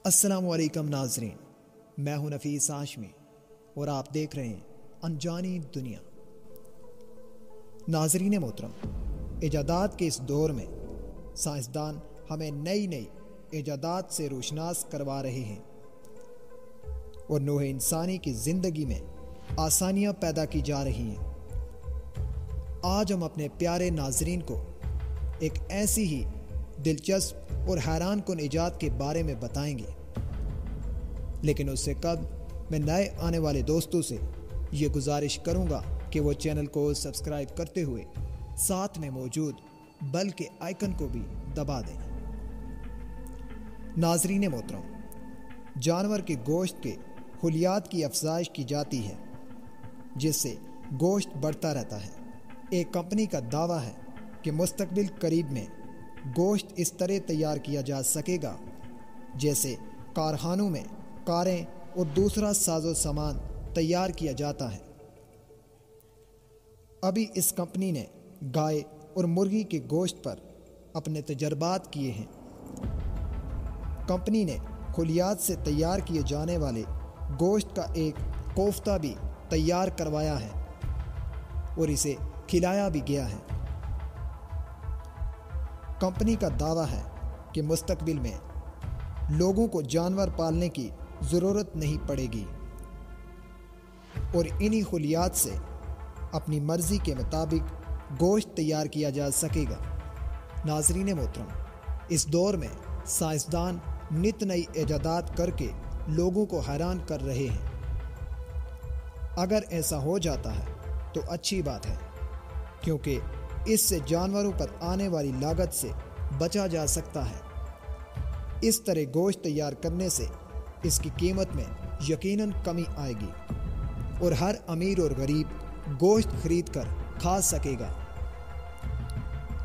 السلام علیکم ناظرین، میں ہوں نفیس ہاشمی اور آپ دیکھ رہے ہیں انجانی دنیا۔ ناظرین محترم، ایجادات کے اس دور میں سائنسدان ہمیں نئی ایجادات سے روشناس کروا رہے ہیں اور نوع انسانی کی زندگی میں آسانیاں پیدا کی جا رہی ہیں۔ آج ہم اپنے پیارے ناظرین کو ایک ایسی ہی دلچسپ اور حیران کن ایجاد کے بارے میں بتائیں گے، لیکن اس سے قبل میں نئے آنے والے دوستوں سے یہ گزارش کروں گا کہ وہ چینل کو سبسکرائب کرتے ہوئے ساتھ میں موجود بیل کے آئیکن کو بھی دبا دیں۔ ناظرین محترم، جانور کے گوشت کے خلیات کی افزائش کی جاتی ہے جس سے گوشت بڑھتا رہتا ہے۔ ایک کمپنی کا دعویٰ ہے کہ مستقبل قریب میں گوشت اس طرح تیار کیا جا سکے گا جیسے کارخانوں میں کاریں اور دوسرا ساز و سامان تیار کیا جاتا ہے۔ ابھی اس کمپنی نے گائے اور مرغی کے گوشت پر اپنے تجربات کیے ہیں۔ کمپنی نے خلیات سے تیار کیے جانے والے گوشت کا ایک کوفتہ بھی تیار کروایا ہے اور اسے کھلایا بھی گیا ہے۔ کمپنی کا دعویٰ ہے کہ مستقبل میں لوگوں کو جانور پالنے کی ضرورت نہیں پڑے گی اور انہی خلیات سے اپنی مرضی کے مطابق گوشت تیار کیا جا سکے گا۔ ناظرین محترم، اس دور میں سائنسدان نت نئی ایجادات کر کے لوگوں کو حیران کر رہے ہیں۔ اگر ایسا ہو جاتا ہے تو اچھی بات ہے، کیونکہ اس سے جانوروں پر آنے والی لاگت سے بچا جا سکتا ہے۔ اس طرح گوشت تیار کرنے سے اس کی قیمت میں یقیناً کمی آئے گی اور ہر امیر اور غریب گوشت خرید کر کھا سکے گا۔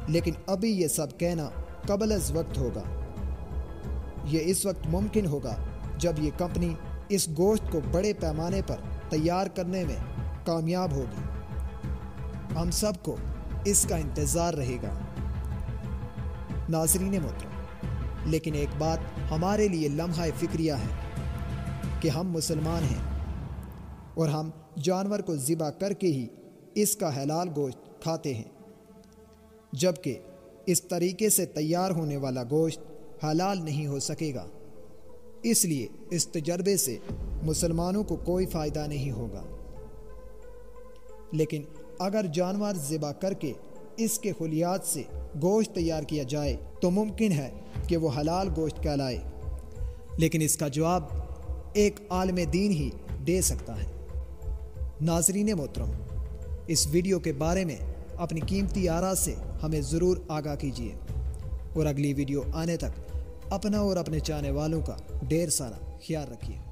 لیکن ابھی یہ سب کہنا قبل از وقت ہوگا۔ یہ اس وقت ممکن ہوگا جب یہ کمپنی اس گوشت کو بڑے پیمانے پر تیار کرنے میں کامیاب ہوگی۔ ہم سب کو اس کا انتظار رہے گا۔ ناظرین محترم، لیکن ایک بات ہمارے لیے لمحہ فکریہ ہے کہ ہم مسلمان ہیں اور ہم جانور کو ذبح کر کے ہی اس کا حلال گوشت کھاتے ہیں، جبکہ اس طریقے سے تیار ہونے والا گوشت حلال نہیں ہو سکے گا۔ اس لیے اس تجربے سے مسلمانوں کو کوئی فائدہ نہیں ہوگا۔ لیکن اگر جانور ذبح کر کے اس کے خلیات سے گوشت تیار کیا جائے تو ممکن ہے کہ وہ حلال گوشت کہلائے، لیکن اس کا جواب ایک عالم دین ہی دے سکتا ہے۔ ناظرین محترم، اس ویڈیو کے بارے میں اپنی قیمتی آراء سے ہمیں ضرور آگاہ کیجیے اور اگلی ویڈیو آنے تک اپنا اور اپنے چاہنے والوں کا ڈھیر سارا خیال رکھیے۔